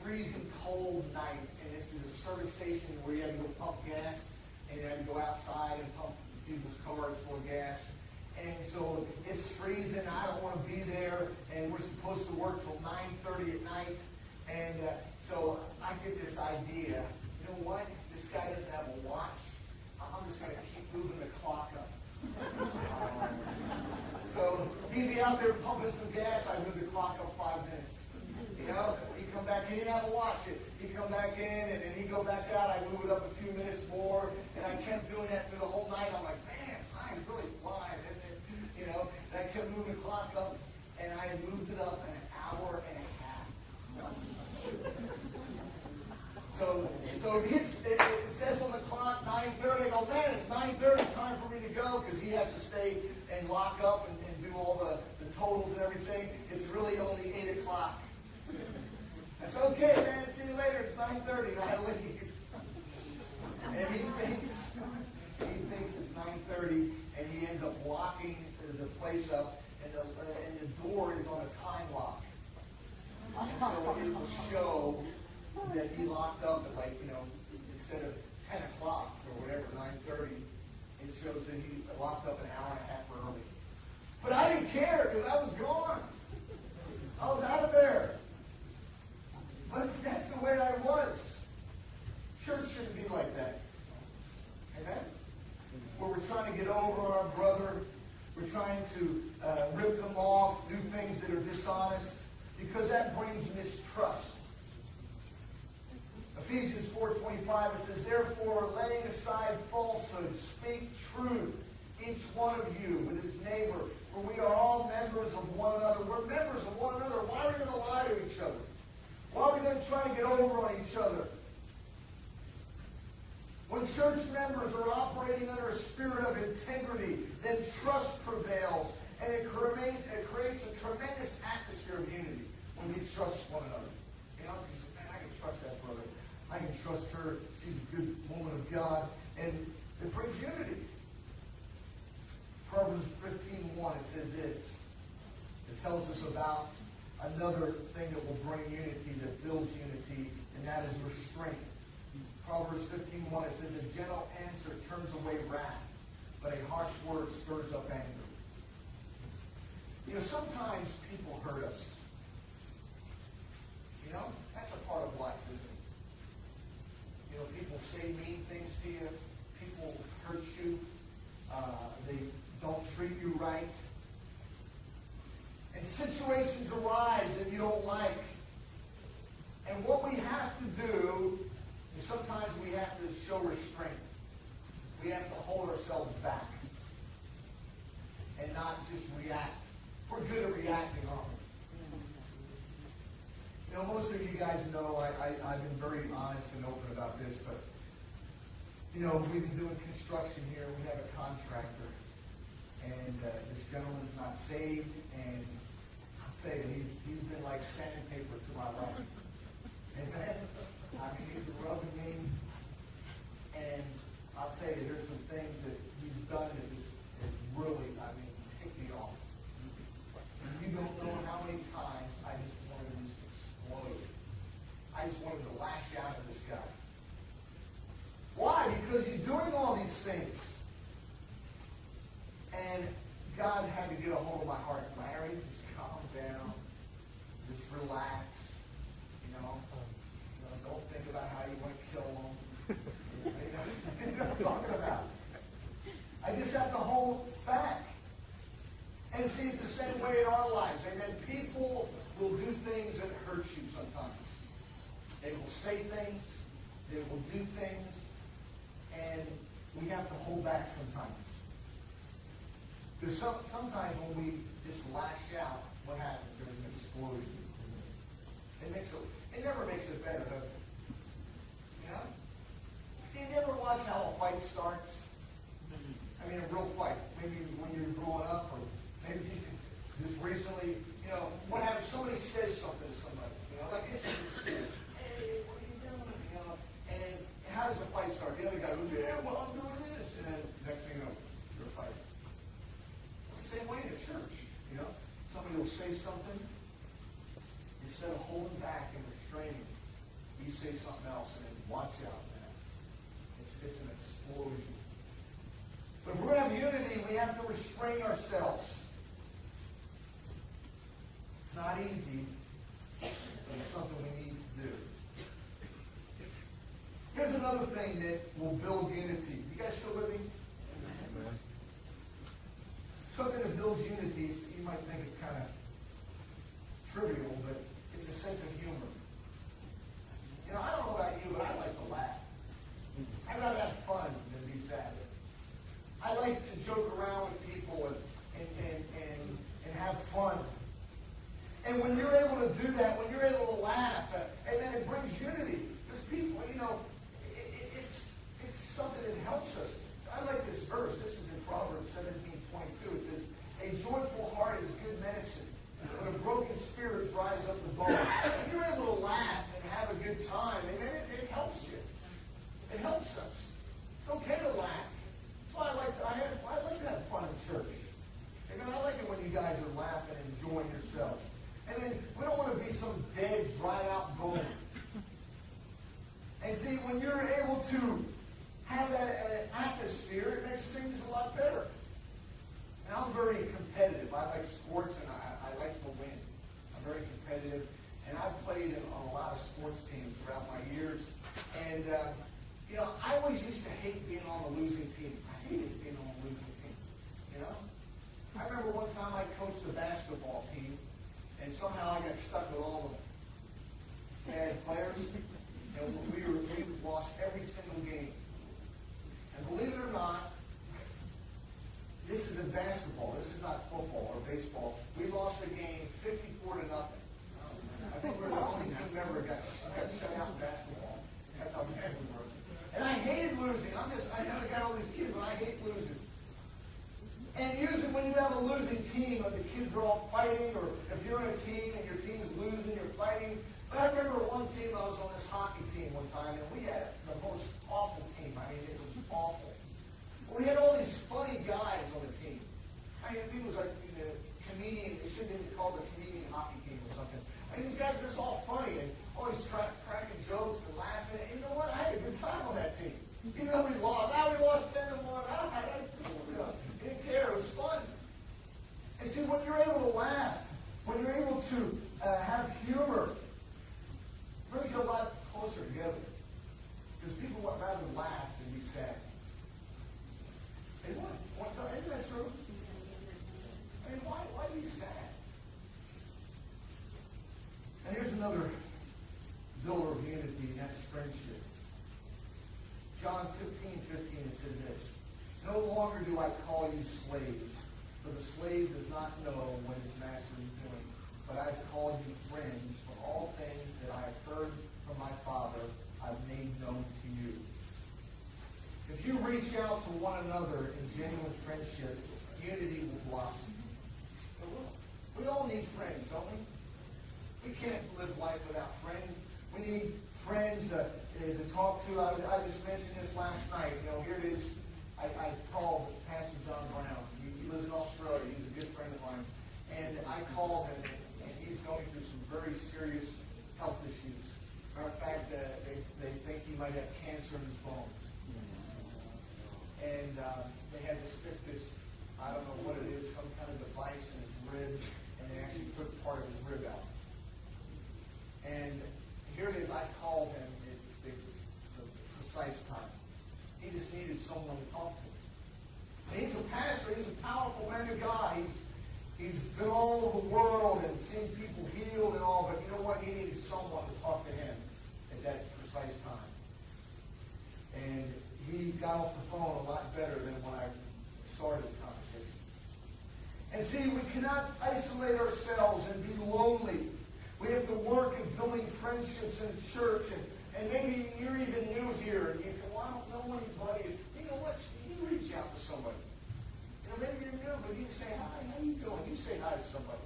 freezing cold night, and this is a service station where you had to go pump gas, and you had to go outside and pump people's cars for gas. And so it's freezing. I don't want to be there, and we're supposed to work till 9:30 at night. And so I get this idea. You know what? This guy doesn't have a watch. I'm just going to keep moving the clock up. So he'd be out there pumping some gas. I'd move the clock up 5 minutes. You know, he'd come back. He didn't have a watch. He'd come back in, and then he'd go back out. I'd move it up a few minutes more, and I kept doing that through the whole night. I'm like, man, time's really flying, isn't it? You know, and I kept moving the clock up, and I had moved it up an hour and a half. So it says on the clock 9:30. I go, man, it's 9:30. Time for me to go, because he has to stay and lock up and do all the totals and everything. It's really only 8 o'clock. I said, okay, man, see you later. It's 9:30. I leave. And he thinks it's 9:30, and he ends up locking the place up, and the door is on a time lock. And so it will show that he locked up at, like, instead of 10 o'clock or whatever, 9:30, it shows that he locked up an hour and a half early. But I didn't care, because I was gone. I was out of there. But that's the way I was. Church shouldn't be like that. Amen? Where we're trying to get over our brother. We're trying to rip them off, do things that are dishonest, because that brings mistrust. Ephesians 4:25, it says, therefore, laying aside falsehood, speak truth, each one of you with his neighbor, for we are all members of one another. We're members of one another. Why are we going to lie to each other? Why are we going to try and get over on each other? When church members are operating under a spirit of integrity, then trust prevails, and it creates a tremendous atmosphere of unity when we trust one another. You know, because, man, I can trust that brother. I can trust her. She's a good woman of God. And it brings unity. Proverbs 15:1, it says this. It tells us about another thing that will bring unity, that builds unity, and that is restraint. Proverbs 15:1, it says, a gentle answer turns away wrath, but a harsh word stirs up anger. You know, sometimes people hurt us. You know, that's a part of life, isn't it? You know, people say mean things to you. People hurt you. They don't treat you right. And situations arise that you don't like. And what we have to do is sometimes we have to show restraint. We have to hold ourselves back and not just react. We're good at reacting, aren't we? You know, most of you guys know I've been very honest and open about this, but, you know, we've been doing construction here. We have a contractor, and this gentleman's not saved, and I'll tell you, he's been like sandpaper to my life. Amen? I mean, he's rubbing me, and I'll tell you, there's some things that he's done that just really, ticked me off. And you don't know how many times I just wanted to explode. I just wanted to lash out at this guy. Why? Because he's doing all these things. And God had to get a hold of my heart. Larry, just calm down. Just relax. You know, don't think about how you want to kill him. You know what I'm talking about. I just have to hold back. And see, it's the same way in our lives. Amen. People will do things that hurt you sometimes. They will say things. They will do things. And we have to hold back sometimes. Because sometimes when we just lash out, what happens? There's an explosion. It never makes it better, does it? You know? You never watch how a fight starts? I mean, a real fight. Maybe when you're growing up, or maybe just recently, you know, what happens? Somebody says something to somebody. You know, like this is school. Hey, what are you doing? You know, and how does the fight start? The other guy goes, yeah, well, I'm doing this. And then next thing you know, you're fighting. It's the same way in the church. You know, somebody will say something, you say something else, and then watch out, man. It's an explosion. But if we're going to have unity, we have to restrain ourselves. It's not easy, but it's something we need to do. Here's another thing that will build unity. You guys still with me? Amen. Something that builds unity, you might think it's kind of trivial, but it's a sense of humor. You know, I don't know about you, but I like to laugh. I'd rather have fun than be sad. I like to joke around with people and have fun. And when you're able to do that, when you're able to laugh, and then it brings unity. There's people, you know, it's something that helps us. I like this verse. This is in Proverbs 17:22. It says, "A joyful heart is good medicine, but a broken spirit dries up the bone." If you're able to laugh and have a good time, and it helps you. It helps us. It's okay to laugh. That's why I like to have fun in church. And I like it when you guys are laughing and enjoying yourselves. And then we don't want to be some dead, dried out bone. And see, when you're able to have that atmosphere, it makes things a lot better. And I'm very competitive. I like sports, and I like to win. I'm very competitive. And I've played on a lot of sports teams throughout my years. And, you know, I always used to hate being on the losing team. I hated being on the losing team, you know? I remember one time I coached a basketball team, and somehow I got stuck with all the bad players. And we lost every single game. And believe it or not, this is in basketball. This is not football or baseball. We lost the game 54-0. I think we're the only team ever got shut out in basketball. That's how bad we were. And I hated losing. I got all these kids, but I hate losing. And usually when you have a losing team, the kids are all fighting, or if you're on a team and your team is losing, you're fighting. But I remember one team, I was on this hockey team one time, and we had the most awful team. I mean, it was awful. Well, we had all these funny guys on the team. I mean, it was like the comedian, it should have been called the comedian hockey team or something. I mean, these guys were just all funny and always cracking jokes and laughing. And you know what? I had a good time on that team. Even though we lost. Now we lost 10-1. Didn't care. It was fun. And see, when you're able to laugh, when you're able to have humor, it brings you a lot closer together. Because people would rather laugh than be sad. They would. Isn't that true? I mean, why be sad? And here's another pillar of unity, and that's friendship. John 15:15, it says this: "No longer do I call you slaves, for the slave does not know what his master is doing. But I've called you friends, for all things that I have heard from my Father I've made known to you." If you reach out to one another in genuine friendship, unity will blossom. It will. We all need friends, don't we? We can't live life without friends. We need friends to talk to. I just mentioned this last night. You know, here it is. I called Pastor John Brown. He lives in Australia. He's a good friend of mine. And I called him, and he's going through some very serious health issues. Matter of fact, they think he might have cancer in his bones. And they had to stick this, I don't know what it is, some kind of device in his rib, and they actually took part of his rib out. And here it is, I called him at the precise time. He just needed someone to talk to. And he's a pastor, he's a powerful man of God. He's been all over the world and seen people healed and all, but you know what? He needed someone to talk to him at that precise time. And he got off the phone a lot better than when I started the conversation. And see, we cannot isolate ourselves and be lonely. We have to work at building friendships in church. And maybe you're even new here, and you go, well, I don't know anybody. You know what? You reach out to somebody. You know, maybe you're new, but you say, hi, how you doing? You say hi to somebody.